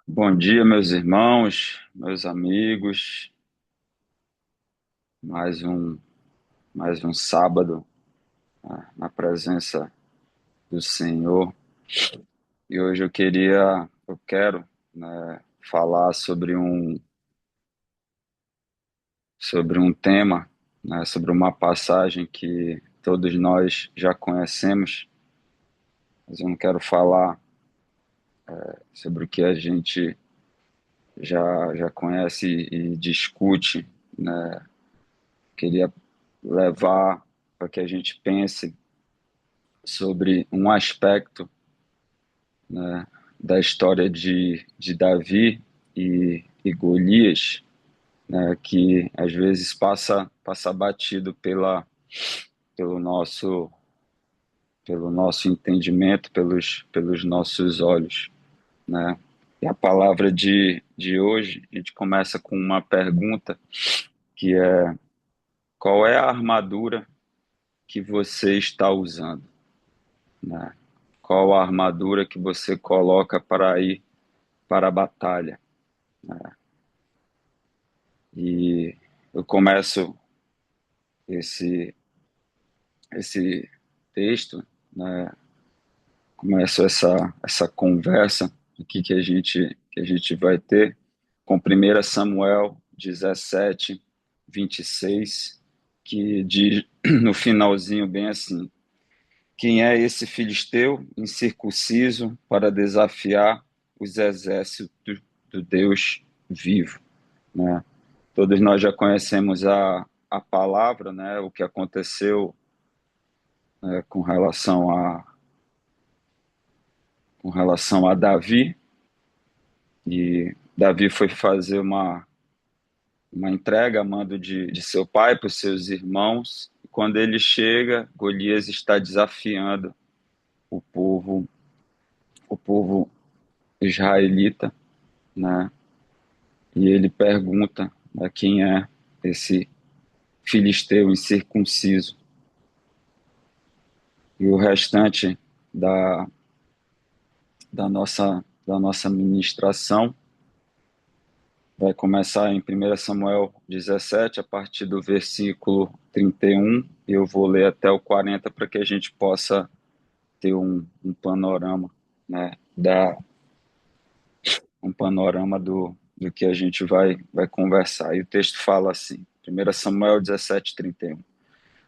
Bom dia, meus irmãos, meus amigos. Mais um, mais um sábado, na presença do Senhor. E hoje eu quero, né, falar sobre um tema, né, sobre uma passagem que todos nós já conhecemos, mas eu não quero falar sobre o que a gente já conhece e discute, né? Queria levar para que a gente pense sobre um aspecto, né, da história de Davi e Golias, né, que às vezes passa batido pelo pelo nosso entendimento, pelos nossos olhos, né? E a palavra de hoje, a gente começa com uma pergunta que é: qual é a armadura que você está usando, né? Qual a armadura que você coloca para ir para a batalha, né? E eu começo esse esse texto, né? Começo essa conversa aqui que a gente vai ter com 1 Samuel 17, 26, que diz no finalzinho bem assim: quem é esse filisteu incircunciso para desafiar os exércitos do Deus vivo, né? Todos nós já conhecemos a palavra, né? O que aconteceu, né, com relação a Davi. E Davi foi fazer uma entrega a mando de seu pai para os seus irmãos. E quando ele chega, Golias está desafiando o povo, o povo israelita, né? E ele pergunta, né, quem é esse filisteu incircunciso. E o restante da, da nossa ministração vai começar em 1 Samuel 17, a partir do versículo 31, e eu vou ler até o 40 para que a gente possa ter um panorama, né, um panorama do que a gente vai conversar. E o texto fala assim, 1 Samuel 17, 31.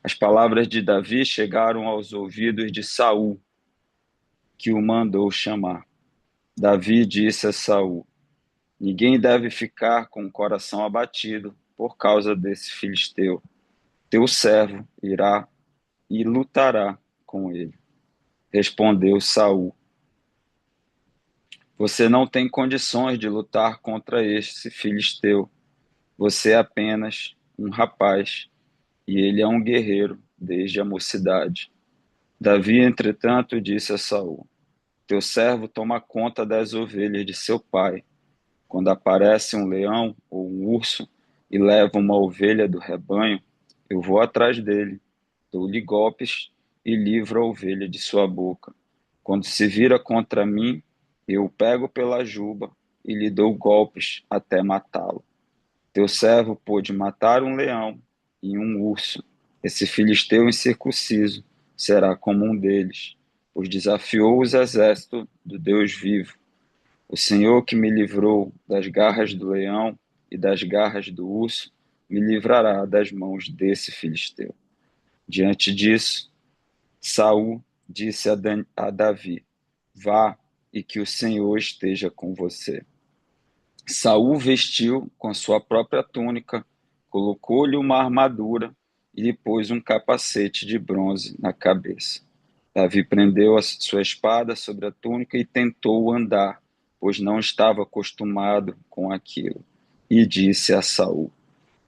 As palavras de Davi chegaram aos ouvidos de Saul, que o mandou chamar. Davi disse a Saul: ninguém deve ficar com o coração abatido por causa desse filisteu. Teu servo irá e lutará com ele. Respondeu Saul: você não tem condições de lutar contra este filisteu. Você é apenas um rapaz e ele é um guerreiro desde a mocidade. Davi, entretanto, disse a Saul: teu servo toma conta das ovelhas de seu pai. Quando aparece um leão ou um urso e leva uma ovelha do rebanho, eu vou atrás dele, dou-lhe golpes e livro a ovelha de sua boca. Quando se vira contra mim, eu o pego pela juba e lhe dou golpes até matá-lo. Teu servo pôde matar um leão e um urso. Esse filisteu incircunciso será como um deles, pois desafiou os exércitos do Deus vivo. O Senhor que me livrou das garras do leão e das garras do urso, me livrará das mãos desse filisteu. Diante disso, Saul disse a Davi: vá e que o Senhor esteja com você. Saul vestiu com sua própria túnica, colocou-lhe uma armadura e lhe pôs um capacete de bronze na cabeça. Davi prendeu a sua espada sobre a túnica e tentou andar, pois não estava acostumado com aquilo. E disse a Saul: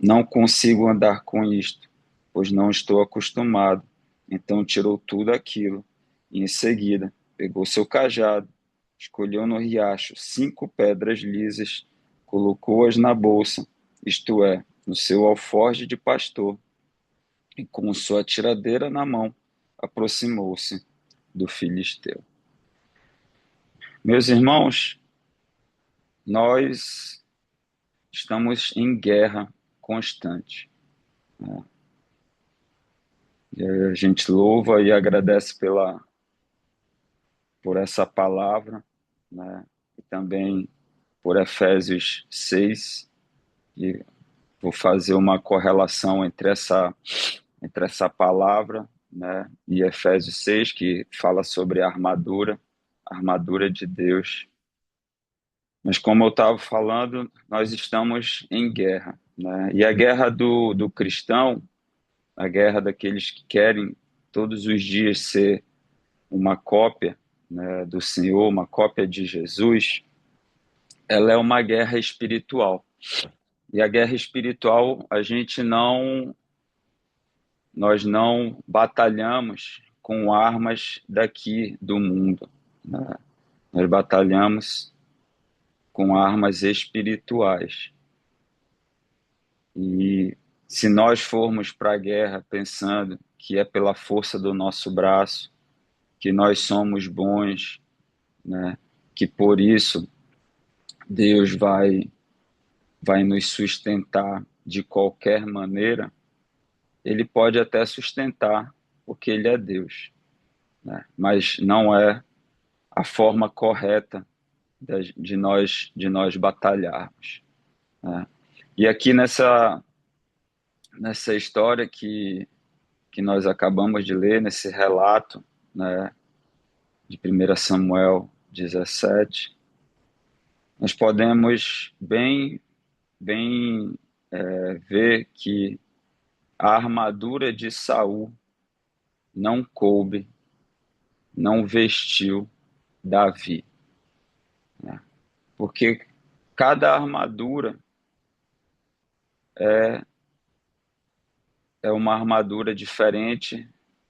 não consigo andar com isto, pois não estou acostumado. Então tirou tudo aquilo e, em seguida, pegou seu cajado, escolheu no riacho 5 pedras lisas, colocou-as na bolsa, isto é, no seu alforje de pastor, e com sua tiradeira na mão, aproximou-se do filisteu. Meus irmãos, nós estamos em guerra constante, né? E a gente louva e agradece por essa palavra, né? E também por Efésios 6, e vou fazer uma correlação entre essa palavra, né, e Efésios 6, que fala sobre a armadura de Deus. Mas como eu estava falando, nós estamos em guerra, né? E a guerra do cristão, a guerra daqueles que querem todos os dias ser uma cópia, né, do Senhor, uma cópia de Jesus, ela é uma guerra espiritual. E a guerra espiritual, nós não batalhamos com armas daqui do mundo, né? Nós batalhamos com armas espirituais. E se nós formos para a guerra pensando que é pela força do nosso braço, que nós somos bons, né, que por isso Deus vai nos sustentar de qualquer maneira, ele pode até sustentar, porque ele é Deus, né? Mas não é a forma correta de nós batalharmos, né? E aqui nessa história que nós acabamos de ler, nesse relato, né, de 1 Samuel 17, nós podemos bem ver que a armadura de Saul não coube, não vestiu Davi, né? Porque cada armadura é, é uma armadura diferente,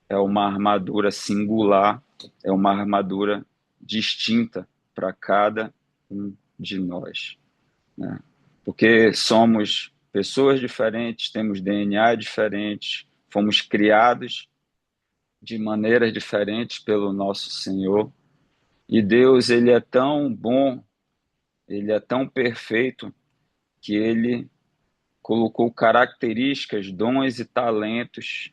é uma armadura singular, é uma armadura distinta para cada um de nós, né? Porque somos pessoas diferentes, temos DNA diferentes, fomos criados de maneiras diferentes pelo nosso Senhor. E Deus, ele é tão bom, ele é tão perfeito, que ele colocou características, dons e talentos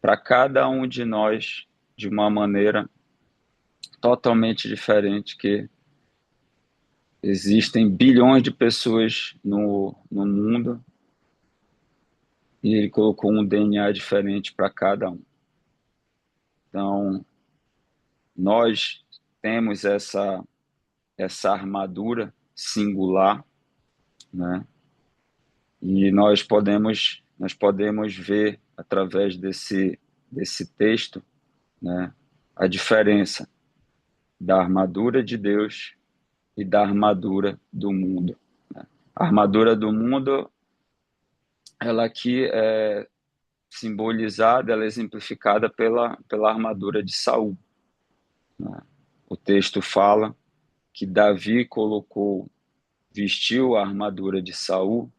para cada um de nós de uma maneira totalmente diferente, que existem bilhões de pessoas no mundo e ele colocou um DNA diferente para cada um. Então, nós temos essa armadura singular, né? E nós podemos ver através desse texto, né, a diferença da armadura de Deus e da armadura do mundo, né? A armadura do mundo, ela aqui é simbolizada, ela é exemplificada pela armadura de Saul, né? O texto fala que Davi vestiu a armadura de Saul,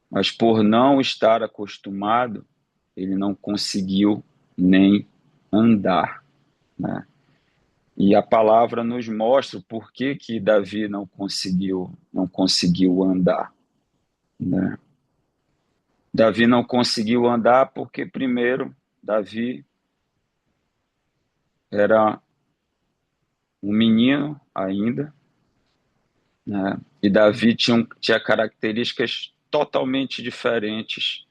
mas por não estar acostumado, ele não conseguiu nem andar, né? E a palavra nos mostra por que Davi não conseguiu andar, né? Davi não conseguiu andar porque, primeiro, Davi era um menino ainda, né? E Davi tinha características totalmente diferentes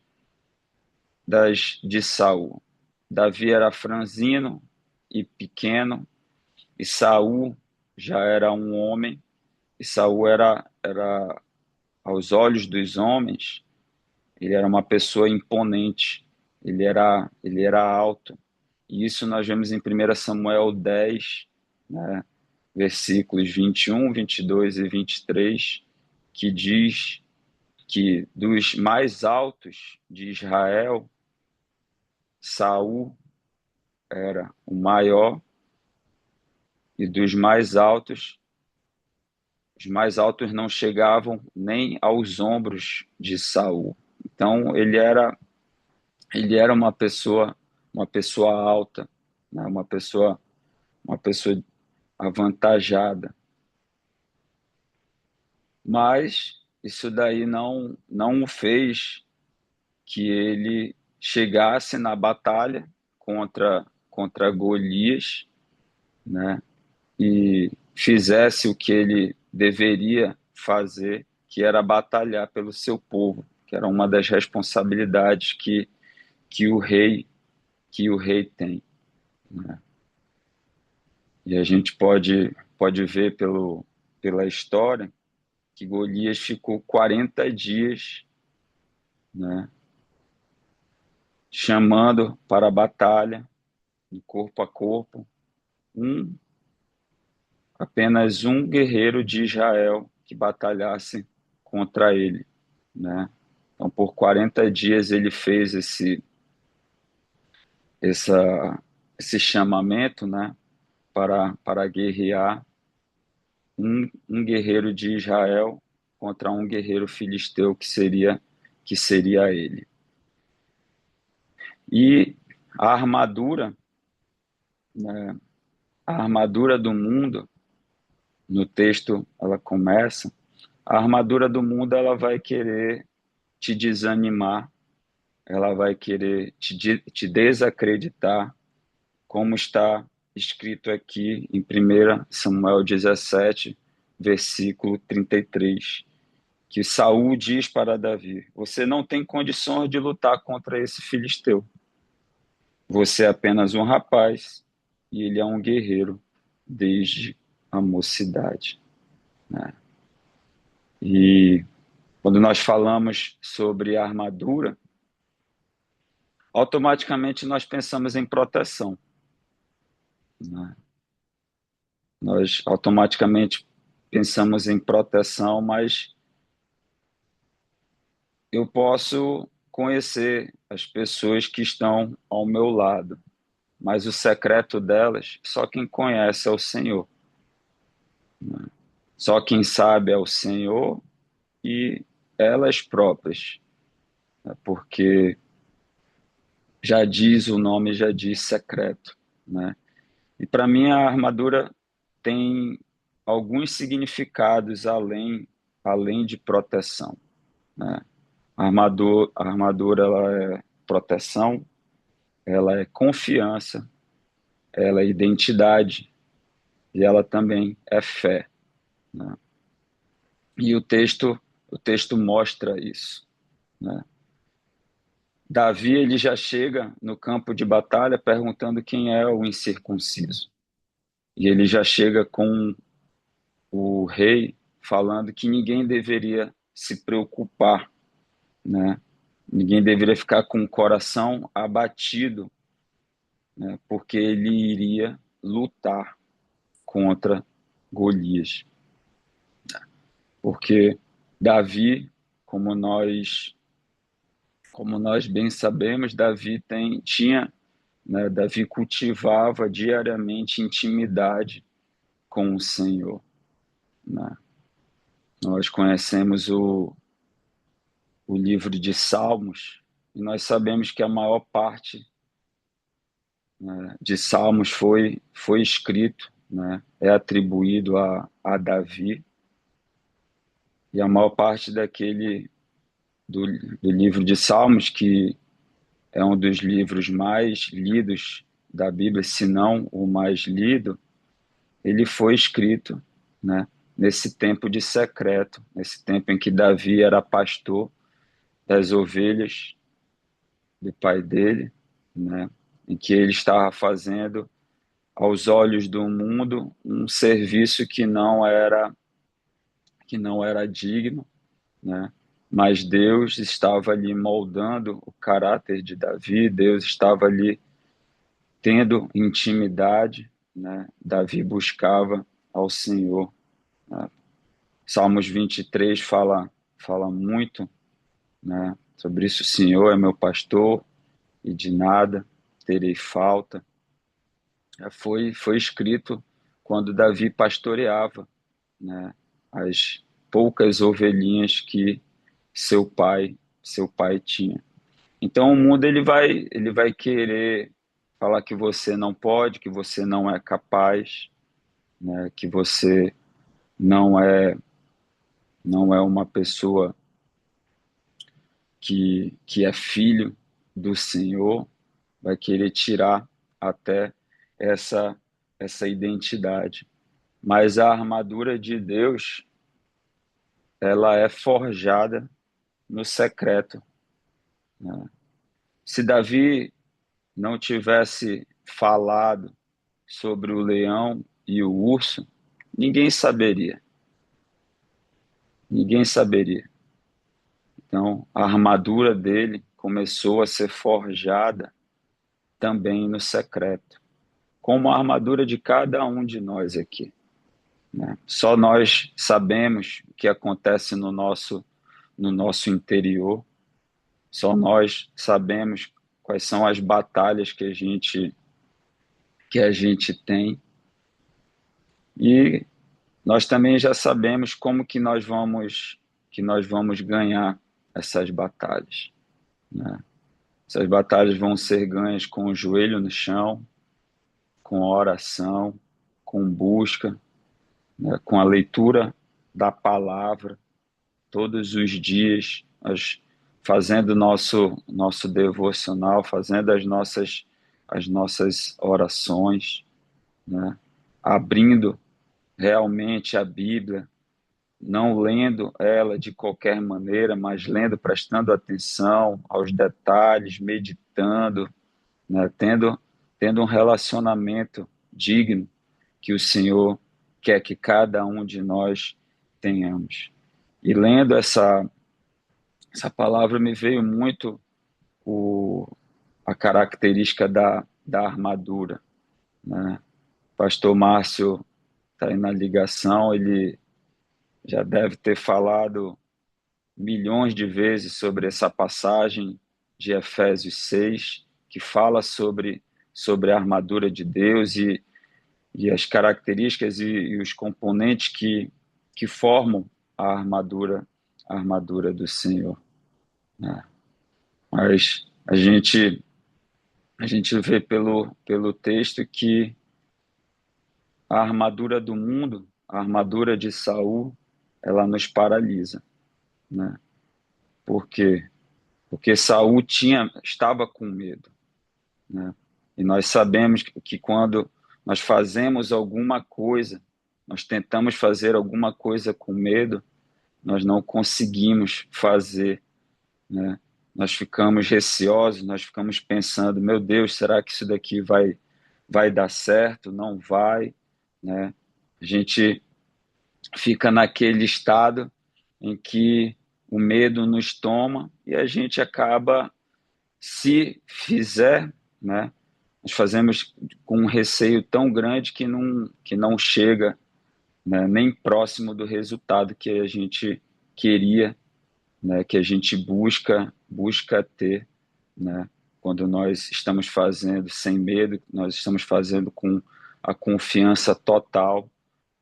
das de Saul. Davi era franzino e pequeno, e Saul já era um homem, e Saul era aos olhos dos homens, ele era uma pessoa imponente, ele era alto. E isso nós vemos em 1 Samuel 10, né, versículos 21, 22 e 23, que diz que dos mais altos de Israel, Saul era o maior, e os mais altos não chegavam nem aos ombros de Saul. Então ele era uma pessoa alta, né? Uma pessoa avantajada. Mas isso daí não o fez que ele chegasse na batalha contra Golias, né? E fizesse o que ele deveria fazer, que era batalhar pelo seu povo, que era uma das responsabilidades que o rei que o rei tem, né? E a gente pode ver pela história que Golias ficou 40 dias, né, chamando para a batalha, de corpo a corpo, um apenas um guerreiro de Israel que batalhasse contra ele, né? Então, por 40 dias ele fez essa, esse chamamento, né, para guerrear um guerreiro de Israel contra um guerreiro filisteu que seria ele. E a armadura, né, a armadura do mundo, no texto ela começa, a armadura do mundo ela vai querer te desanimar, ela vai querer te desacreditar, como está escrito aqui em 1 Samuel 17, versículo 33, que Saul diz para Davi: você não tem condições de lutar contra esse filisteu. Você é apenas um rapaz e ele é um guerreiro desde a mocidade, né? E quando nós falamos sobre a armadura, automaticamente nós pensamos em proteção, né? Nós automaticamente pensamos em proteção, mas eu posso conhecer as pessoas que estão ao meu lado, mas o secreto delas, só quem conhece é o Senhor, né? Só quem sabe é o Senhor e elas próprias, né? Porque já diz o nome, já diz secreto, né? E para mim a armadura tem alguns significados além de proteção, né? A armadura ela é proteção, ela é confiança, ela é identidade e ela também é fé, né? E o texto mostra isso, né? Davi ele já chega no campo de batalha perguntando quem é o incircunciso. E ele já chega com o rei falando que ninguém deveria se preocupar, né? Ninguém deveria ficar com o coração abatido, né? Porque ele iria lutar contra Golias. Porque Davi, como nós bem sabemos, Davi cultivava diariamente intimidade com o Senhor, né? Nós conhecemos o livro de Salmos e nós sabemos que a maior parte, né, de Salmos foi escrito, né, é atribuído a Davi, e a maior parte do livro de Salmos, que é um dos livros mais lidos da Bíblia, se não o mais lido, ele foi escrito, né, nesse tempo de secreto, nesse tempo em que Davi era pastor das ovelhas do pai dele, né, em que ele estava fazendo, aos olhos do mundo, um serviço que não era digno, né? Mas Deus estava ali moldando o caráter de Davi, Deus estava ali tendo intimidade, né? Davi buscava ao Senhor, né? Salmos 23 fala muito, né, sobre isso. O Senhor é meu pastor e de nada terei falta. Foi escrito quando Davi pastoreava, né, as poucas ovelhinhas que seu pai tinha. Então o mundo ele vai querer falar que você não pode, que você não é capaz, né, que você não é não é uma pessoa que é filho do Senhor, vai querer tirar até essa, essa identidade. Mas a armadura de Deus, ela é forjada no secreto, né? Se Davi não tivesse falado sobre o leão e o urso, ninguém saberia. Ninguém saberia. Então, a armadura dele começou a ser forjada também no secreto, como a armadura de cada um de nós aqui, né? Só nós sabemos o que acontece no nosso interior, só nós sabemos quais são as batalhas que a gente tem, e nós também já sabemos como que nós vamos ganhar essas batalhas, né? Essas batalhas vão ser ganhas com o joelho no chão, com oração, com busca, né? Com a leitura da palavra todos os dias, nós fazendo nosso devocional, fazendo as nossas orações, né? Abrindo realmente a Bíblia, não lendo ela de qualquer maneira, mas lendo, prestando atenção aos detalhes, meditando, né? Tendo um relacionamento digno que o Senhor quer que cada um de nós tenhamos. E lendo essa palavra, me veio muito o, a característica da armadura, né? Pastor Márcio está aí na ligação, ele já deve ter falado milhões de vezes sobre essa passagem de Efésios 6, que fala sobre a armadura de Deus e as características e os componentes que formam a armadura do Senhor, né? Mas a gente vê pelo texto que a armadura do mundo, a armadura de Saul, ela nos paralisa, né? Por quê? Porque Saul estava com medo, né? E nós sabemos que quando nós fazemos alguma coisa, nós tentamos fazer alguma coisa com medo, nós não conseguimos fazer, né? Nós ficamos receosos, nós ficamos pensando, meu Deus, será que isso daqui vai dar certo? Não vai, né? A gente fica naquele estado em que o medo nos toma e a gente acaba, se fizer, né? Nós fazemos com um receio tão grande que não chega, né, nem próximo do resultado que a gente queria, né, que a gente busca ter, né, quando nós estamos fazendo sem medo, nós estamos fazendo com a confiança total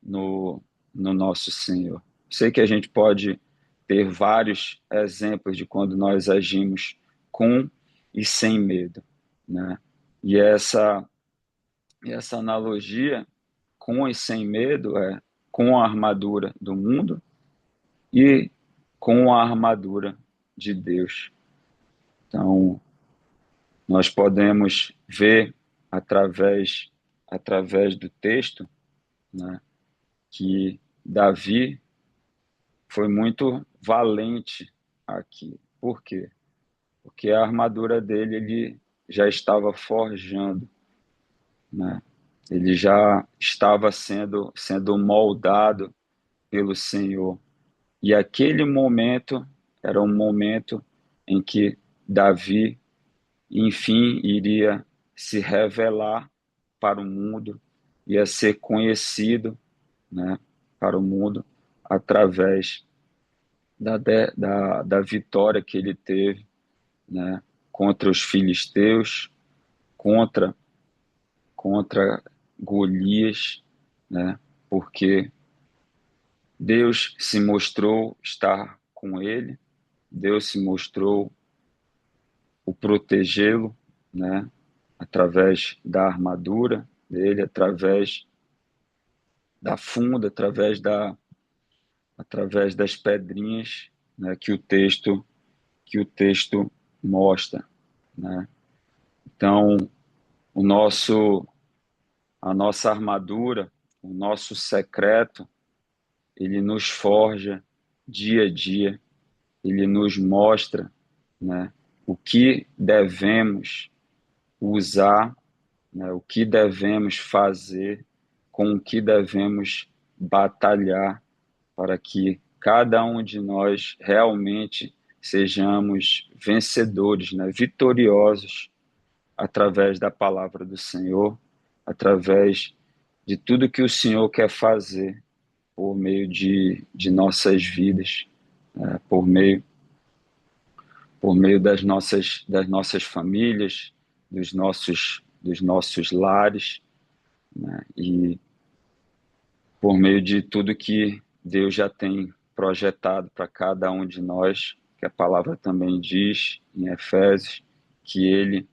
no nosso Senhor. Sei que a gente pode ter vários exemplos de quando nós agimos com e sem medo, né? E essa analogia com e sem medo é com a armadura do mundo e com a armadura de Deus. Então, nós podemos ver através do texto, né, que Davi foi muito valente aqui. Por quê? Porque a armadura dele ele já estava forjando, né? Ele já estava sendo moldado pelo Senhor. E aquele momento era um momento em que Davi, enfim, iria se revelar para o mundo, ia ser conhecido, né, para o mundo através da vitória que ele teve, né, contra os filisteus, contra, contra Golias, né, porque Deus se mostrou estar com ele, Deus se mostrou o protegê-lo, né, através da armadura dele, através da funda, através através das pedrinhas, né, que o texto mostra, né? Então, o nosso a nossa armadura, o nosso secreto, ele nos forja dia a dia, ele nos mostra, né, o que devemos usar, né, o que devemos fazer, com o que devemos batalhar para que cada um de nós realmente sejamos vencedores, né, vitoriosos através da palavra do Senhor, através de tudo que o Senhor quer fazer por meio de nossas vidas, né, por meio das nossas famílias, dos nossos lares, né, e por meio de tudo que Deus já tem projetado para cada um de nós, que a palavra também diz em Efésios, que Ele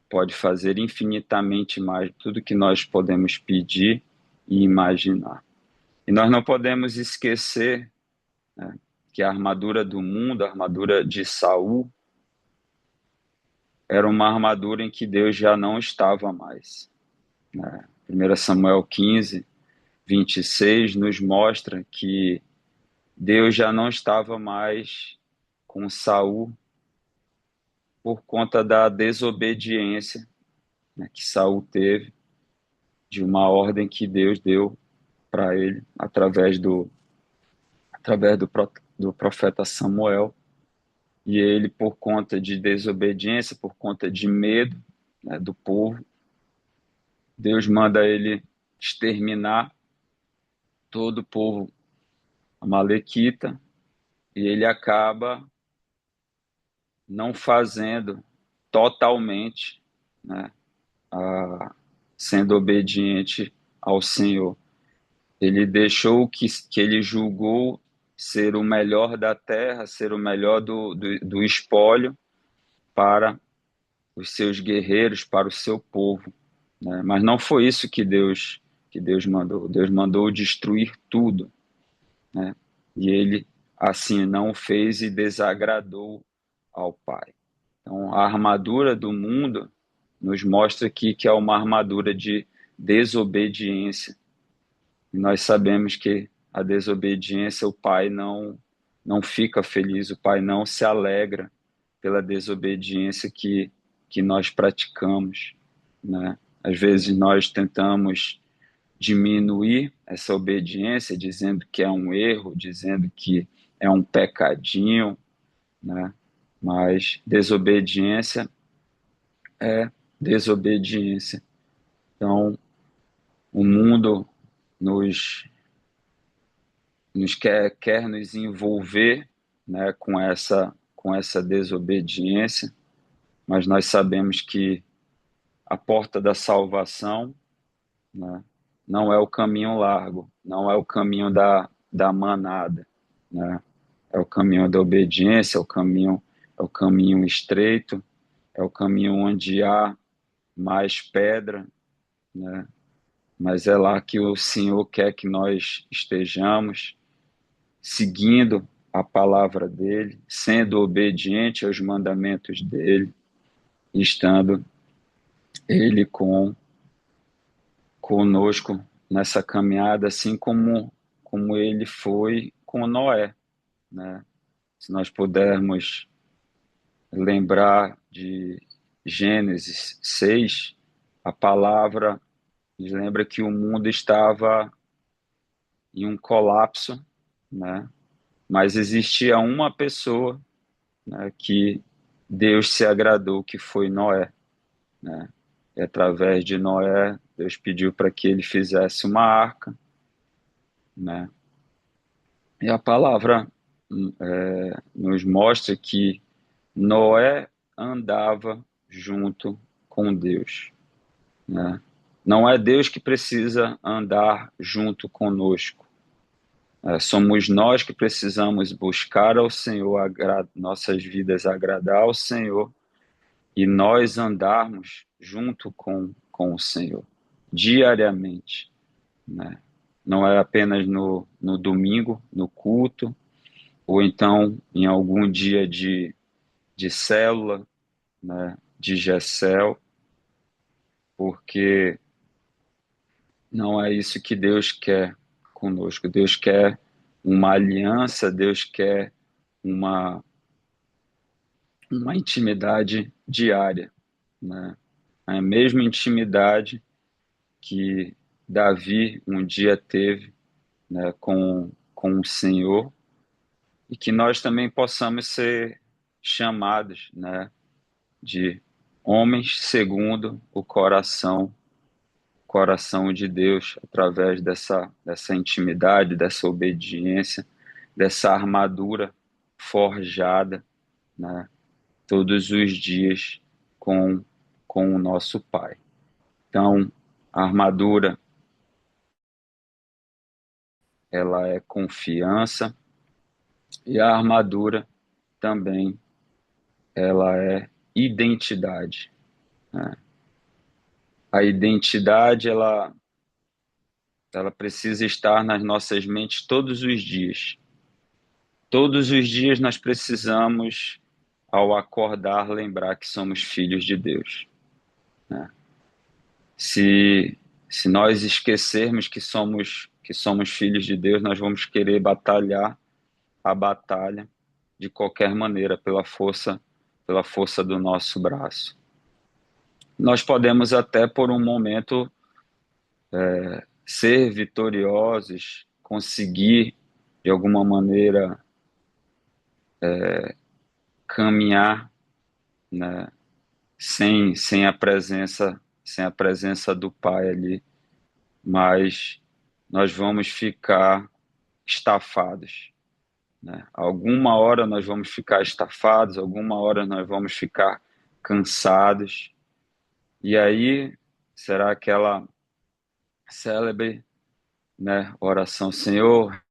pode fazer infinitamente mais de tudo que nós podemos pedir e imaginar. E nós não podemos esquecer, né, que a armadura do mundo, a armadura de Saul, era uma armadura em que Deus já não estava mais, né? 1 Samuel 15, 26 nos mostra que Deus já não estava mais com Saul por conta da desobediência, né, que Saul teve de uma ordem que Deus deu para ele através do profeta Samuel. E ele, por conta de desobediência, por conta de medo, né, do povo, Deus manda ele exterminar todo o povo amalequita, e ele acaba não fazendo totalmente, né, sendo obediente ao Senhor. Ele deixou que ele julgou ser o melhor da terra, ser o melhor do espólio para os seus guerreiros, para o seu povo, né? Mas não foi isso que Deus mandou. Deus mandou destruir tudo, né? E ele assim não fez e desagradou ao Pai. Então, a armadura do mundo nos mostra aqui que é uma armadura de desobediência. E nós sabemos que a desobediência, o Pai não fica feliz, o Pai não se alegra pela desobediência que nós praticamos, né? Às vezes nós tentamos diminuir essa obediência, dizendo que é um erro, dizendo que é um pecadinho, né? Mas desobediência é desobediência. Então, o mundo nos, nos quer nos envolver, né, com essa desobediência, mas nós sabemos que a porta da salvação, né, não é o caminho largo, não é o caminho da manada, né? É o caminho da obediência, é o caminho estreito, é o caminho onde há mais pedra, né? Mas é lá que o Senhor quer que nós estejamos, seguindo a palavra dele, sendo obediente aos mandamentos dele, estando ele conosco nessa caminhada, assim como ele foi com Noé, né? Se nós pudermos lembrar de Gênesis 6, a palavra nos lembra que o mundo estava em um colapso, né? Mas existia uma pessoa, né, que Deus se agradou, que foi Noé, né? E através de Noé, Deus pediu para que ele fizesse uma arca, né? E a palavra nos mostra que Noé andava junto com Deus, né? Não é Deus que precisa andar junto conosco. Somos nós que precisamos buscar ao Senhor, nossas vidas agradar ao Senhor e nós andarmos junto com o Senhor, diariamente, né? não é apenas no domingo, no culto, ou então em algum dia de célula, né, de GECEL, porque não é isso que Deus quer conosco. Deus quer uma aliança, Deus quer uma, uma intimidade diária, né? A mesma intimidade que Davi um dia teve, né, com o Senhor, e que nós também possamos ser chamados, né, de homens segundo o coração de Deus, através dessa intimidade, dessa obediência, dessa armadura forjada, né, todos os dias com, com o nosso Pai. Então, a armadura, ela é confiança, e a armadura também, ela é identidade, né? A identidade, ela precisa estar nas nossas mentes todos os dias. Todos os dias nós precisamos, ao acordar, lembrar que somos filhos de Deus, né? Se, se nós esquecermos que somos filhos de Deus, nós vamos querer batalhar a batalha de qualquer maneira, pela força do nosso braço. Nós podemos até por um momento ser vitoriosos, conseguir de alguma maneira caminhar, né, sem a presença do Pai ali, mas nós vamos ficar estafados, né? Alguma hora nós vamos ficar estafados, alguma hora nós vamos ficar cansados, e aí será aquela célebre, né, oração: Senhor,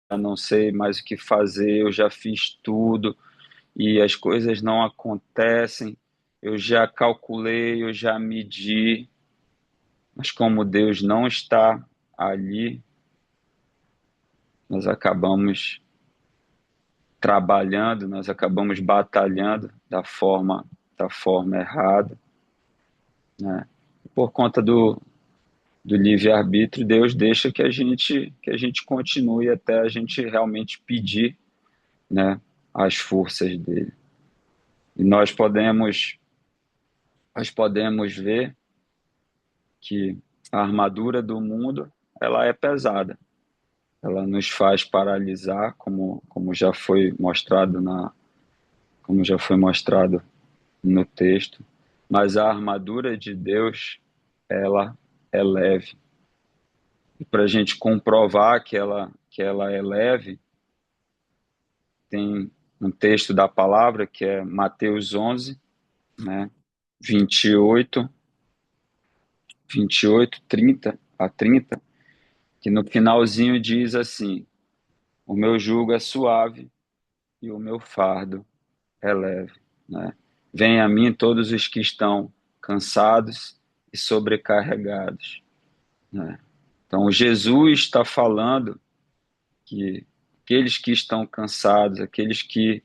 eu não sei mais o que fazer, eu já fiz tudo e as coisas não acontecem, eu já calculei, eu já medi, mas como Deus não está ali, nós acabamos trabalhando, nós acabamos batalhando da forma errada, né? Por conta do livre-arbítrio, Deus deixa que a gente continue até a gente realmente pedir, né, as forças dele. E nós podemos ver que a armadura do mundo, ela é pesada. Ela nos faz paralisar, como já foi mostrado no texto, mas a armadura de Deus, ela é leve. E para a gente comprovar que ela é leve, tem um texto da palavra que é Mateus 11, né, 28, 30 a 30, que no finalzinho diz assim: o meu jugo é suave e o meu fardo é leve, né? Venham a mim todos os que estão cansados e sobrecarregados, né? Então, Jesus está falando que aqueles que estão cansados, aqueles que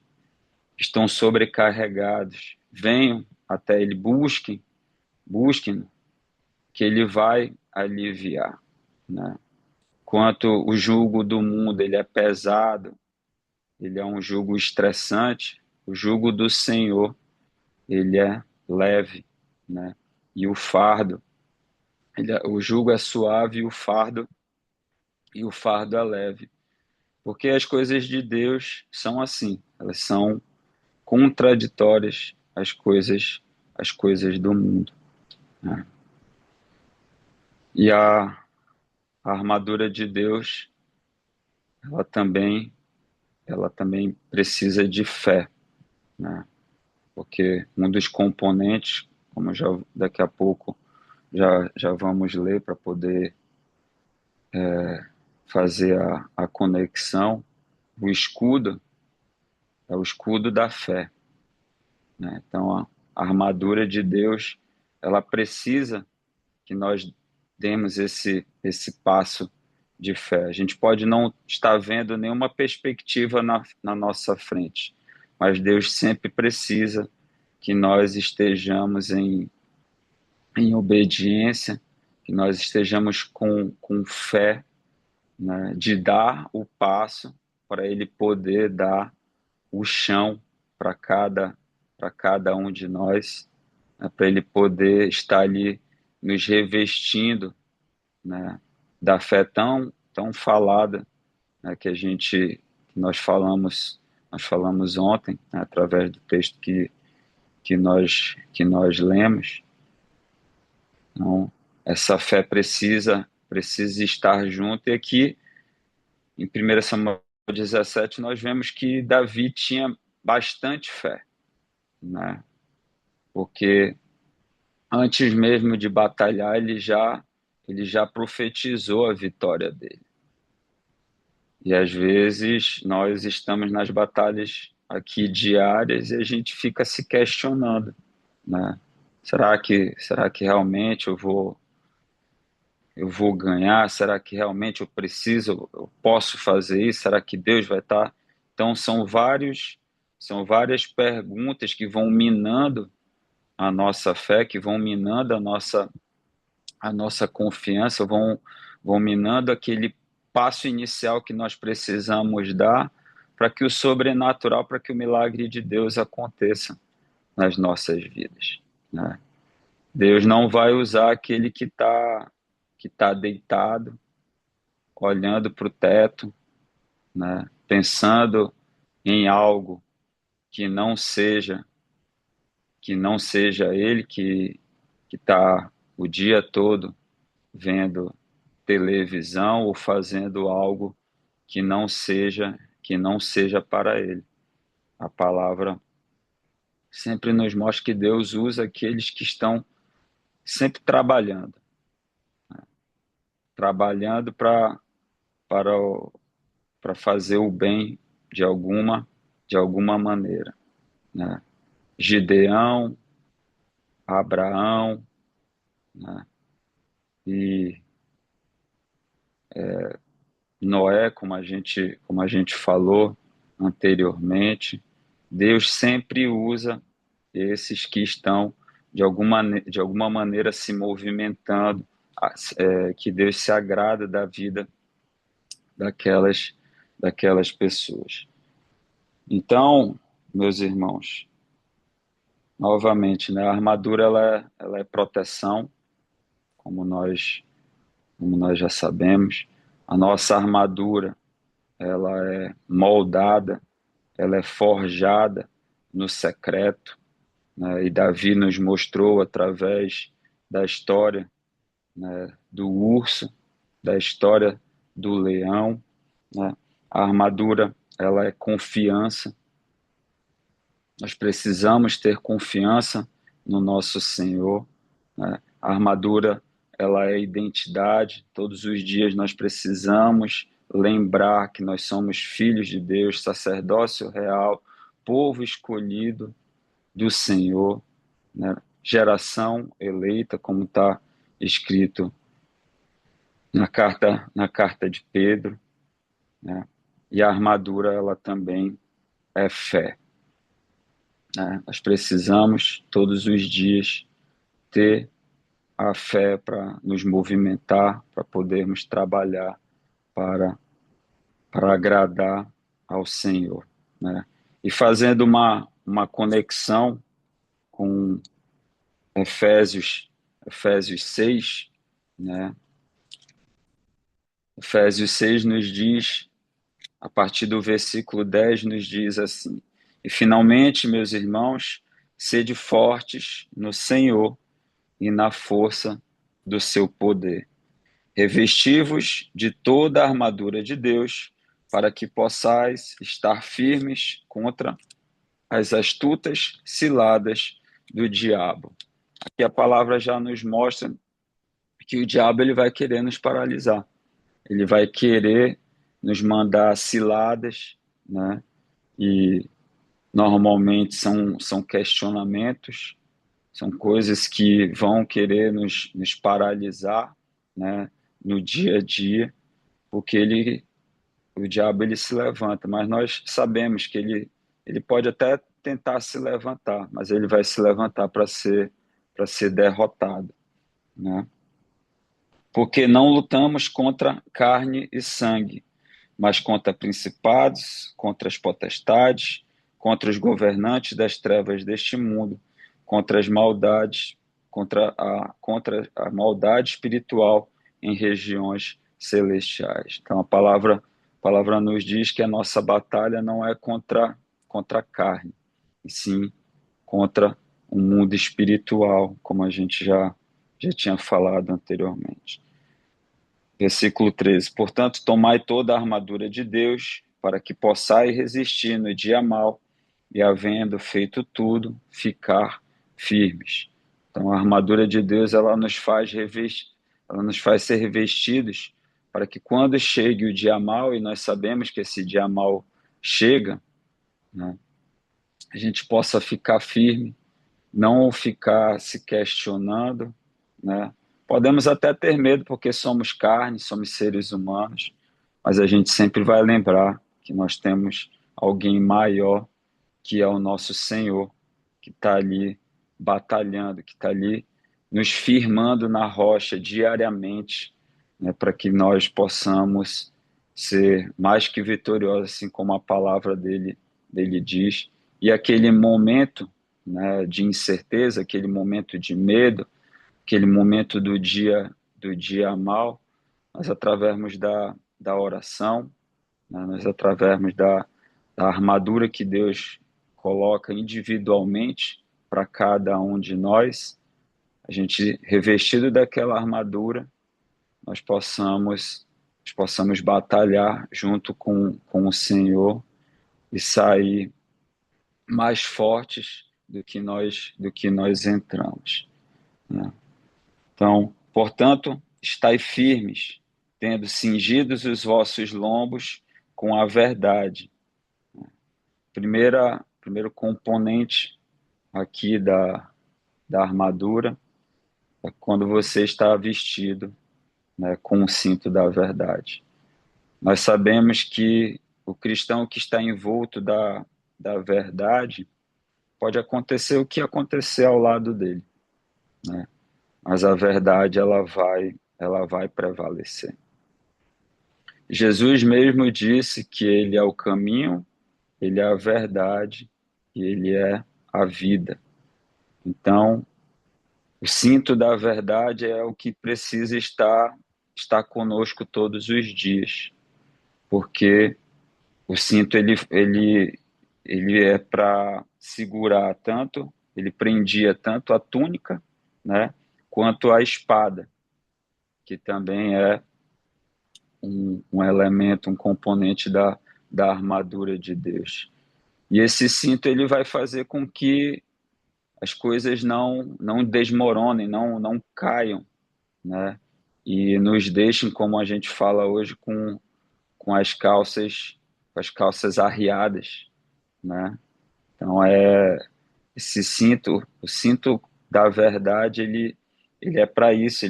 estão sobrecarregados, venham até Ele, busquem, que Ele vai aliviar, né? Quanto o jugo do mundo, ele é pesado, ele é um jugo estressante, o jugo do Senhor, ele é leve, né? E o fardo, o jugo é suave e o fardo é leve. Porque as coisas de Deus são assim, elas são contraditórias às coisas do mundo, né? E a armadura de Deus, ela também, ela também precisa de fé, né? Porque um dos componentes, como já daqui a pouco já vamos ler para poder fazer a conexão, o escudo é o escudo da fé, né? Então a armadura de Deus, ela precisa que nós demos esse passo de fé. A gente pode não estar vendo nenhuma perspectiva na nossa frente, mas Deus sempre precisa que nós estejamos em obediência, que nós estejamos com fé, né, de dar o passo para Ele poder dar o chão para cada um de nós, né, para Ele poder estar ali nos revestindo, né, da fé tão falada, né, que nós falamos ontem, né, através do texto que nós lemos. Então, essa fé precisa estar junto. E aqui, em 1 Samuel 17, nós vemos que Davi tinha bastante fé, né? Porque antes mesmo de batalhar, ele já profetizou a vitória dele. E às vezes nós estamos nas batalhas aqui diárias e a gente fica se questionando, né? Será que realmente eu vou ganhar? Será que realmente eu posso fazer isso? Será que Deus vai estar? Então são várias perguntas que vão minando a nossa fé, que vão minando a nossa confiança, vão minando aquele passo inicial que nós precisamos dar para que o sobrenatural, para que o milagre de Deus aconteça nas nossas vidas, né? Deus não vai usar aquele que tá deitado, olhando para o teto, né, pensando em algo que não seja ele que está o dia todo vendo televisão ou fazendo algo que não seja para ele. A palavra sempre nos mostra que Deus usa aqueles que estão sempre trabalhando para fazer o bem de alguma maneira, né? Gideão, Abraão, né? E Noé, como a gente falou anteriormente, Deus sempre usa esses que estão de alguma maneira se movimentando, que Deus se agrada da vida daquelas pessoas. Então, meus irmãos, novamente, né, a armadura ela é proteção, como nós já sabemos. A nossa armadura ela é moldada, ela é forjada no secreto, né? E Davi nos mostrou através da história, né, do urso, da história do leão, né? A armadura ela é confiança. Nós precisamos ter confiança no nosso Senhor, né? A armadura ela é identidade. Todos os dias nós precisamos lembrar que nós somos filhos de Deus, sacerdócio real, povo escolhido do Senhor, né? Geração eleita, como está escrito na carta de Pedro, né? E a armadura ela também é fé, né? Nós precisamos todos os dias ter a fé para nos movimentar, para podermos trabalhar para, para agradar ao Senhor, né? E fazendo uma conexão com Efésios 6, né? Efésios 6 nos diz, a partir do versículo 10, nos diz assim: E finalmente, meus irmãos, sede fortes no Senhor e na força do seu poder. Revesti-vos de toda a armadura de Deus, para que possais estar firmes contra as astutas ciladas do diabo. Aqui a palavra já nos mostra que o diabo ele vai querer nos paralisar. Ele vai querer nos mandar ciladas, né? E normalmente são questionamentos, são coisas que vão querer nos paralisar, né, no dia a dia, porque o diabo ele se levanta, mas nós sabemos que ele pode até tentar se levantar, mas ele vai se levantar para ser derrotado, né? Porque não lutamos contra carne e sangue, mas contra principados, contra as potestades, contra os governantes das trevas deste mundo, contra as maldades, contra a maldade espiritual em regiões celestiais. Então a palavra nos diz que a nossa batalha não é contra a carne, e sim contra o mundo espiritual, como a gente já tinha falado anteriormente. Versículo 13: Portanto, tomai toda a armadura de Deus, para que possais resistir no dia mau, e havendo feito tudo, ficar firmes. Então, a armadura de Deus, ela nos faz ser revestidos, para que quando chegue o dia mau, e nós sabemos que esse dia mau chega, né, a gente possa ficar firme, não ficar se questionando, né? Podemos até ter medo porque somos carne, somos seres humanos, mas a gente sempre vai lembrar que nós temos alguém maior, que é o nosso Senhor, que está ali batalhando, que está ali nos firmando na rocha diariamente, né, para que nós possamos ser mais que vitoriosos, assim como a palavra dele diz. E aquele momento, né, de incerteza, aquele momento de medo, aquele momento do dia mal, nós através da oração, né, nós através da armadura que Deus coloca individualmente para cada um de nós, a gente revestido daquela armadura, nós possamos batalhar junto com o Senhor e sair mais fortes do que nós entramos, né? Então, portanto, estai firmes, tendo cingidos os vossos lombos com a verdade. Primeiro componente aqui da armadura é quando você está vestido, né, com o cinto da verdade. Nós sabemos que o cristão que está envolto da verdade, pode acontecer o que acontecer ao lado dele, né? Mas a verdade ela vai prevalecer. Jesus mesmo disse que ele é o caminho, ele é a verdade e ele é a vida. Então, o cinto da verdade é o que precisa estar conosco todos os dias, porque o cinto ele é para segurar tanto, ele prendia tanto a túnica, né, quanto a espada, que também é um elemento, um componente da armadura de Deus. E esse cinto ele vai fazer com que as coisas não desmoronem, não caiam, né? E nos deixem, como a gente fala hoje, com as calças arriadas, né? Então esse cinto, o cinto da verdade, ele é para isso,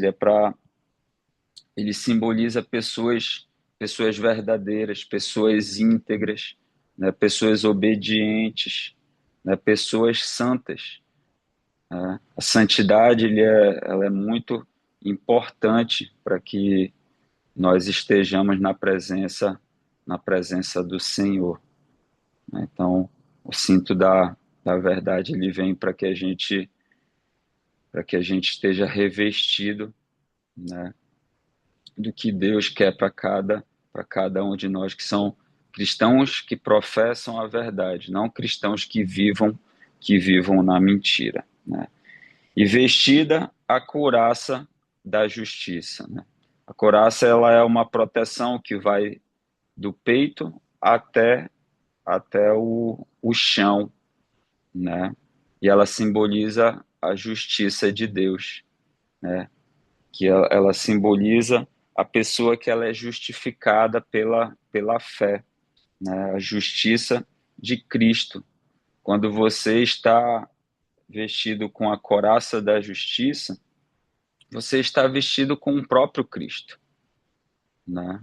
ele simboliza pessoas verdadeiras, pessoas íntegras, né? Pessoas obedientes, né? Pessoas santas, né? A santidade ela é muito importante para que nós estejamos na presença do Senhor, né? Então, o cinto da verdade ele vem para que a gente esteja revestido, né, do que Deus quer para cada um de nós, que são cristãos que professam a verdade, não cristãos que vivam na mentira, né? E vestida a couraça da justiça, né? A couraça ela é uma proteção que vai do peito até o chão, né? E ela simboliza a justiça de Deus, né? Que ela simboliza a pessoa que ela é justificada pela fé, né? A justiça de Cristo. Quando você está vestido com a couraça da justiça, você está vestido com o próprio Cristo, né?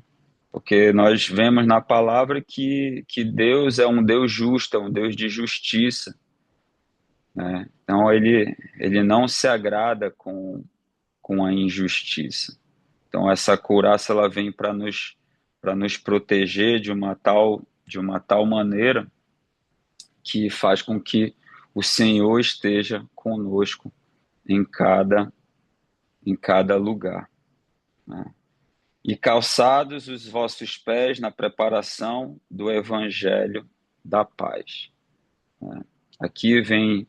Porque nós vemos na palavra que Deus é um Deus justo, é um Deus de justiça, né? Então ele não se agrada com a injustiça. Então essa couraça ela vem para nos proteger de uma tal maneira que faz com que o Senhor esteja conosco em cada lugar, né? E calçados os vossos pés na preparação do evangelho da paz, né? Aqui vem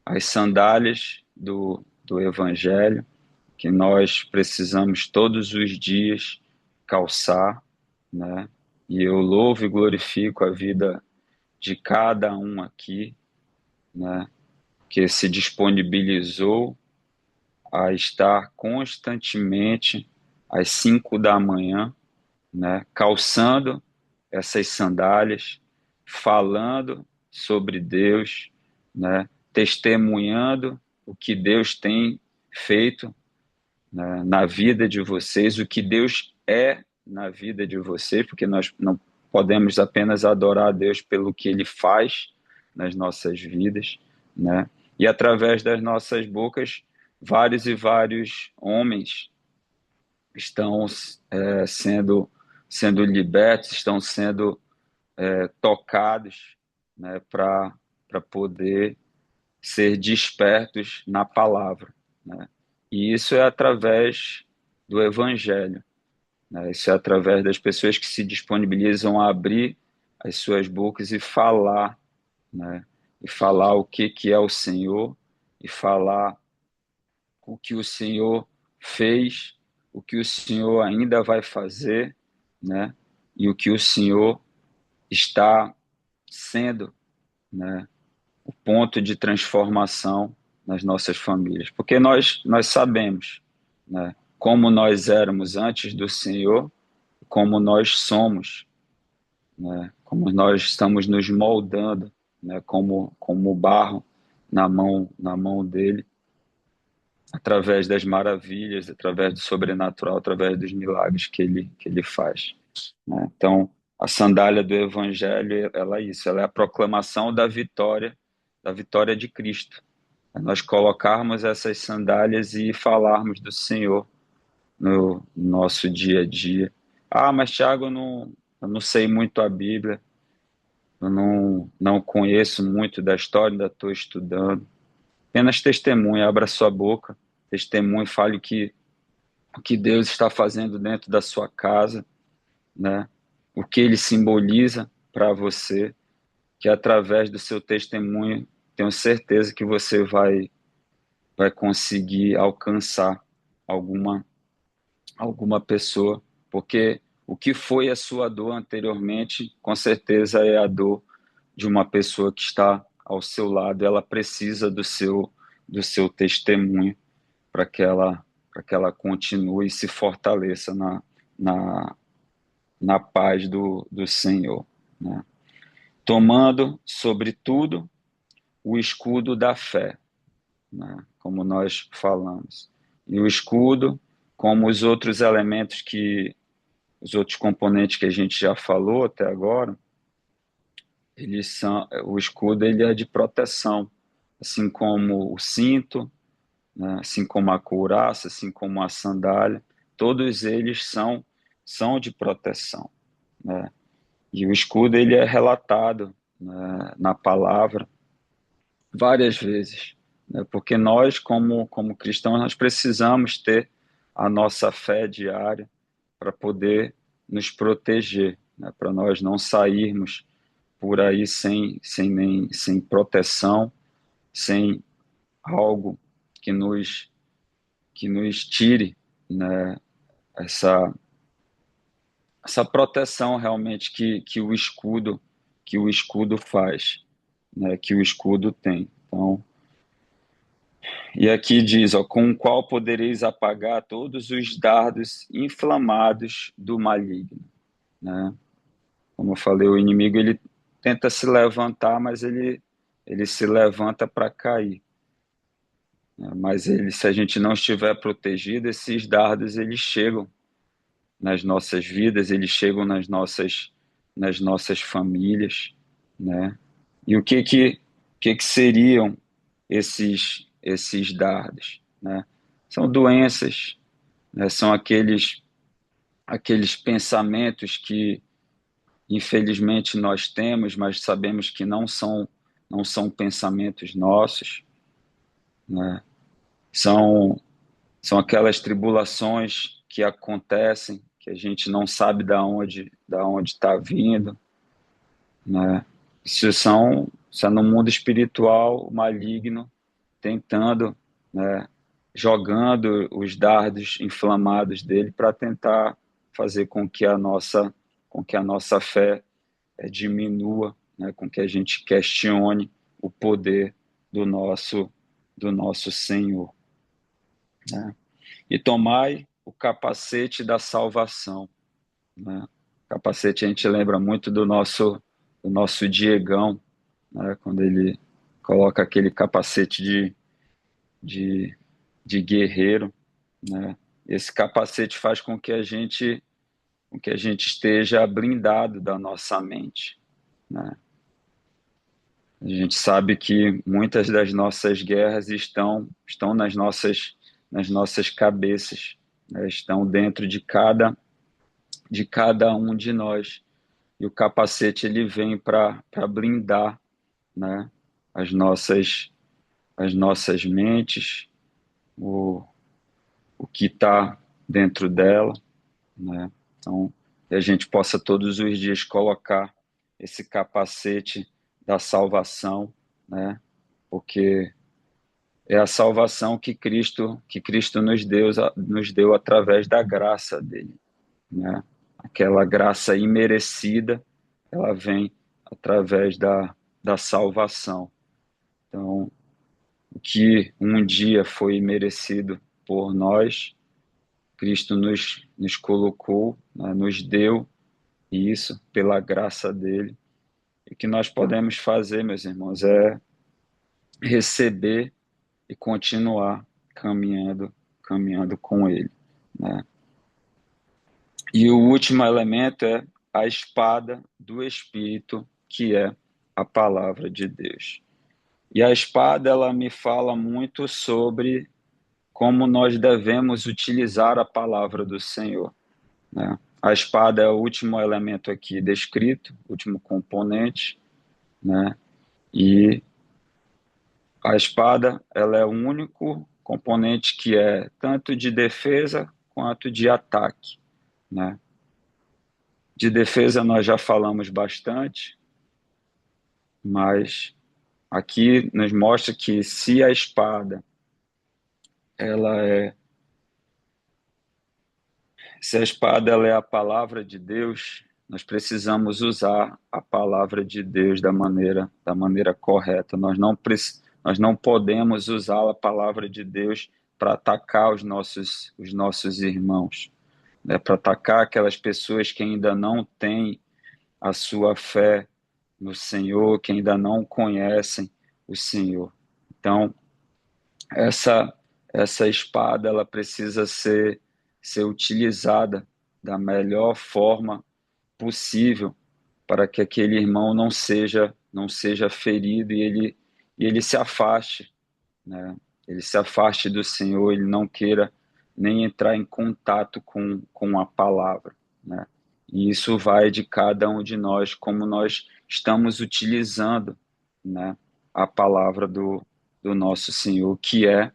as sandálias do evangelho que nós precisamos todos os dias calçar, né? E eu louvo e glorifico a vida de cada um aqui, né? Que se disponibilizou a estar constantemente às 5 da manhã, né? Calçando essas sandálias, falando sobre Deus, né? Testemunhando o que Deus tem feito, né, na vida de vocês, o que Deus é na vida de vocês, porque nós não podemos apenas adorar a Deus pelo que Ele faz nas nossas vidas, né? E através das nossas bocas, vários e vários homens estão sendo libertos, estão sendo tocados, né, para poder ser despertos na palavra, né? E isso é através do evangelho, né? Isso é através das pessoas que se disponibilizam a abrir as suas bocas e falar, né? E falar o que é o Senhor, e falar o que o Senhor fez, o que o Senhor ainda vai fazer, né? E o que o Senhor está sendo, né? O ponto de transformação nas nossas famílias. Porque nós sabemos, né, como nós éramos antes do Senhor, como nós somos, né, como nós estamos nos moldando, né, como barro na mão dele, através das maravilhas, através do sobrenatural, através dos milagres que ele faz, né? Então, a sandália do evangelho, ela é isso, ela é a proclamação da vitória de Cristo. É nós colocarmos essas sandálias e falarmos do Senhor no nosso dia a dia. Ah, mas Thiago, eu não sei muito a Bíblia, eu não conheço muito da história, ainda estou estudando. Apenas testemunhe, abra sua boca, testemunhe, fale o que Deus está fazendo dentro da sua casa, né? O que ele simboliza para você, que através do seu testemunho, tenho certeza que você vai conseguir alcançar alguma, alguma pessoa, porque o que foi a sua dor anteriormente, com certeza é a dor de uma pessoa que está ao seu lado, ela precisa do seu testemunho para que ela continue e se fortaleça na, na paz do Senhor, né? Tomando, sobretudo, o escudo da fé, né? Como nós falamos. E o escudo, como os outros elementos os outros componentes que a gente já falou até agora, o escudo ele é de proteção, assim como o cinto, né? Assim como a couraça, assim como a sandália, todos eles são de proteção, né? E o escudo ele é relatado, né, na palavra várias vezes, né? Porque nós, como cristãos, nós precisamos ter a nossa fé diária para poder nos proteger, né? Para nós não sairmos por aí sem proteção, sem algo que que nos tire, né, essa, essa proteção realmente que o escudo faz, né, que o escudo tem. Então, e aqui diz, ó, com o qual podereis apagar todos os dardos inflamados do maligno, né? Como eu falei, o inimigo ele tenta se levantar, mas ele se levanta para cair. né? Mas se a gente não estiver protegido, esses dardos eles chegam nas nossas vidas, eles chegam nas nossas famílias, né? E o que que seriam esses dardos, né? São doenças, né? São aqueles pensamentos que infelizmente nós temos, mas sabemos que não são pensamentos nossos, né? São são aquelas tribulações que acontecem, que a gente não sabe da onde está vindo, né? Isso é no mundo espiritual maligno tentando, né, jogando os dardos inflamados dele para tentar fazer com que a nossa fé diminua, né, com que a gente questione o poder do nosso Senhor, né? E tomai o capacete da salvação, né? O capacete a gente lembra muito do nosso Diegão, né? Quando ele coloca aquele capacete de, de guerreiro, né? Esse capacete faz com que a gente esteja blindado da nossa mente, né? A gente sabe que muitas das nossas guerras estão nas nossas cabeças, né? Estão dentro de cada um de nós. E o capacete ele vem para blindar, né, as nossas mentes, o, o que está dentro dela, né? Então, que a gente possa todos os dias colocar esse capacete da salvação, né? Porque é a salvação que Cristo nos deu através da graça dele, né? Aquela graça imerecida, ela vem através da salvação. Então, o que um dia foi merecido por nós, Cristo nos colocou, né, nos deu isso pela graça dele. E o que nós podemos fazer, meus irmãos, é receber e continuar caminhando com ele, né? E o último elemento é a espada do Espírito, que é a palavra de Deus. E a espada, ela me fala muito sobre como nós devemos utilizar a palavra do Senhor, né? A espada é o último elemento aqui descrito, último componente, né? E a espada, ela é o único componente que é tanto de defesa quanto de ataque, né? De defesa nós já falamos bastante, mas aqui nos mostra que se a espada ela é se a espada ela é a palavra de Deus, nós precisamos usar a palavra de Deus da maneira correta. Nós não podemos usar a palavra de Deus para atacar os nossos irmãos, né? Para atacar aquelas pessoas que ainda não têm a sua fé no Senhor, que ainda não conhecem o Senhor. Então, essa essa espada ela precisa ser utilizada da melhor forma possível para que aquele irmão não seja ferido e ele se afaste, né? Ele se afaste do Senhor, ele não queira nem entrar em contato com a palavra, né? E isso vai de cada um de nós, como nós estamos utilizando, né, a palavra do nosso Senhor, que é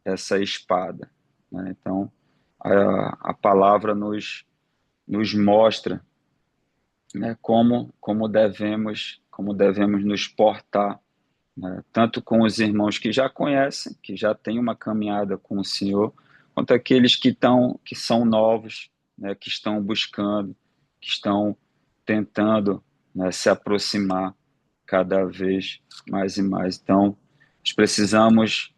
essa espada, né? Então, a palavra nos mostra, né, como devemos nos portar, né, tanto com os irmãos que já conhecem, que já têm uma caminhada com o Senhor, quanto aqueles que são novos, né, que estão buscando, que estão tentando, né, se aproximar cada vez mais e mais. Então, nós precisamos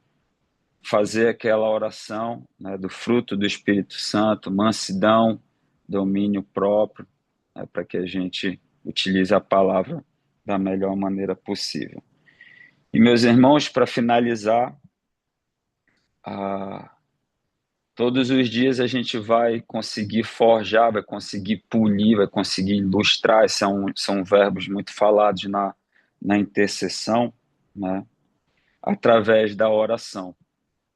fazer aquela oração, né, do fruto do Espírito Santo, mansidão, domínio próprio, né, para que a gente utilize a palavra da melhor maneira possível. E, meus irmãos, para finalizar, todos os dias a gente vai conseguir forjar, vai conseguir polir, vai conseguir ilustrar. São verbos muito falados na intercessão, né? Através da oração,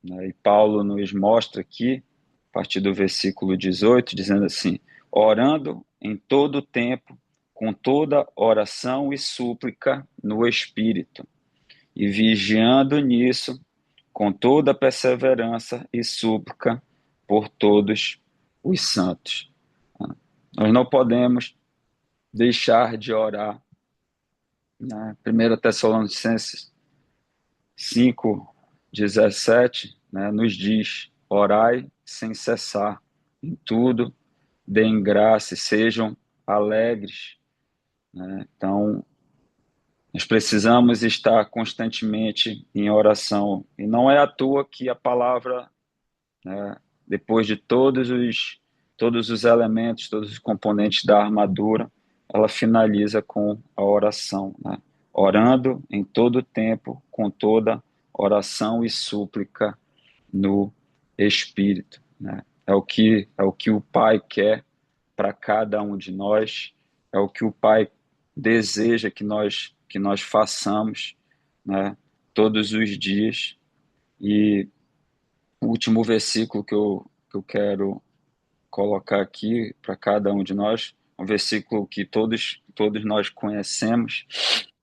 né? E Paulo nos mostra aqui, a partir do versículo 18, dizendo assim: orando em todo o tempo, com toda oração e súplica no Espírito, e vigiando nisso, com toda perseverança e súplica por todos os santos. Nós não podemos deixar de orar, né? 1 Tessalonicenses 5:17, né, nos diz: orai sem cessar, em tudo deem graça e sejam alegres, né? Então, nós precisamos estar constantemente em oração. E não é à toa que a palavra, né, depois de todos os elementos, todos os componentes da armadura, ela finaliza com a oração, né? Orando em todo tempo, com toda oração e súplica no Espírito, né? É o que o Pai quer para cada um de nós, é o que o Pai deseja que nós façamos, né, todos os dias. E o último versículo que eu quero colocar aqui para cada um de nós, um versículo que todos nós conhecemos,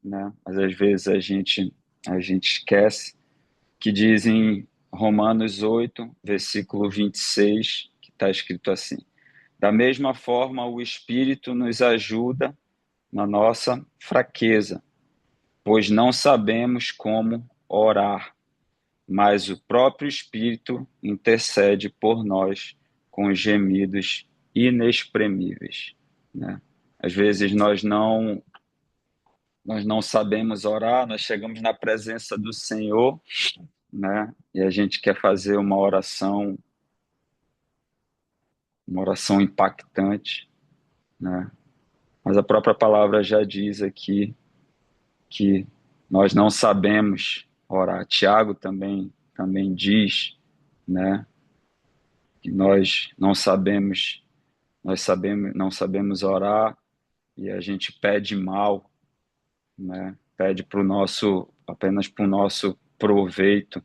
né? Mas às vezes a gente esquece, que diz em Romanos 8, versículo 26, que está escrito assim: da mesma forma, o Espírito nos ajuda na nossa fraqueza, pois não sabemos como orar, mas o próprio Espírito intercede por nós com gemidos inexprimíveis, né? Às vezes nós não sabemos orar, nós chegamos na presença do Senhor, né? E a gente quer fazer uma oração impactante, né? Mas a própria palavra já diz aqui que nós não sabemos orar. Tiago também diz, né, que não sabemos orar, e a gente pede mal, né? Pede apenas para o nosso proveito,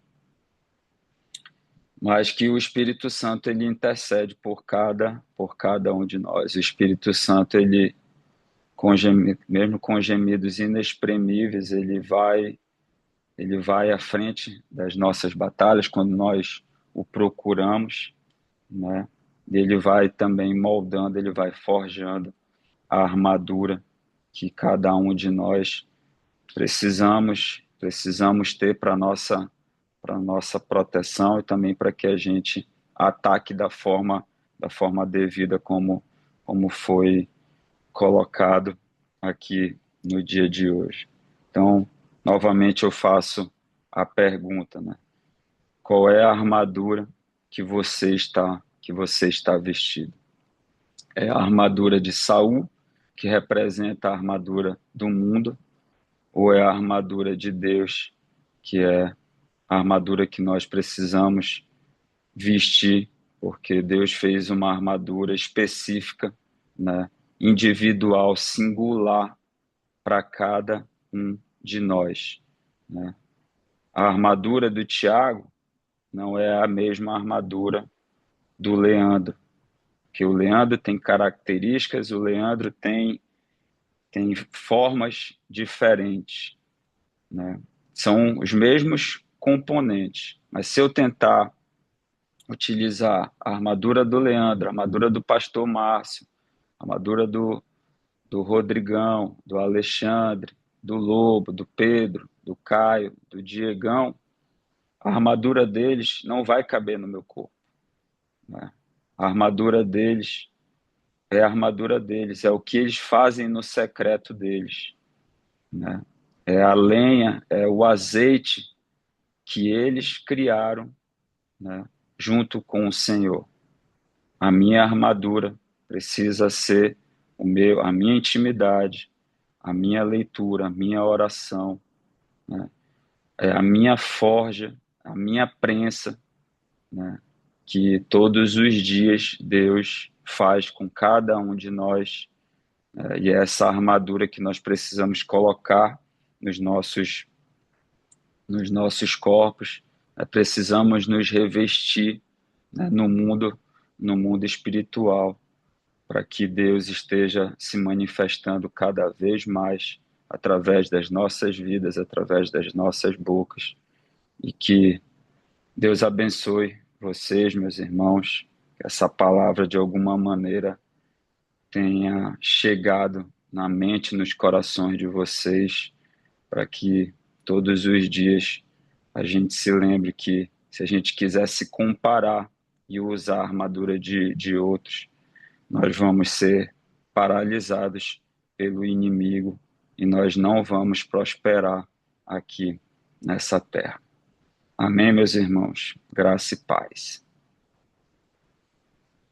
mas que o Espírito Santo ele intercede por cada um de nós. O Espírito Santo ele mesmo com gemidos inexprimíveis, ele vai à frente das nossas batalhas quando nós o procuramos, né? E ele vai também moldando, ele vai forjando a armadura que cada um de nós precisamos ter para nossa proteção, e também para que a gente ataque da forma devida, como foi colocado aqui no dia de hoje. Então, novamente eu faço a pergunta, né? Qual é a armadura que você está vestido? É a armadura de Saul, que representa a armadura do mundo, ou é a armadura de Deus, que é a armadura que nós precisamos vestir, porque Deus fez uma armadura específica, né, individual, singular para cada um de nós, né? A armadura do Tiago não é a mesma armadura do Leandro, que o Leandro tem características, o Leandro tem formas diferentes, né? São os mesmos componentes, mas se eu tentar utilizar a armadura do Leandro, a armadura do pastor Márcio, a armadura do Rodrigão, do Alexandre, do Lobo, do Pedro, do Caio, do Diegão, a armadura deles não vai caber no meu corpo, né? A armadura deles é a armadura deles, é o que eles fazem no secreto deles, né? É a lenha, é o azeite que eles criaram, né, junto com o Senhor. A minha armadura precisa ser a minha intimidade, a minha leitura, a minha oração, né? é a minha forja, a minha prensa, né, que todos os dias Deus faz com cada um de nós, e é essa armadura que nós precisamos colocar nos nossos corpos, precisamos nos revestir, né, no mundo espiritual, para que Deus esteja se manifestando cada vez mais através das nossas vidas, através das nossas bocas, e que Deus abençoe vocês, meus irmãos, que essa palavra de alguma maneira tenha chegado na mente, nos corações de vocês, para que todos os dias a gente se lembre que se a gente quiser se comparar e usar a armadura de outros, nós vamos ser paralisados pelo inimigo e nós não vamos prosperar aqui nessa terra. Amém, meus irmãos? Graça e paz.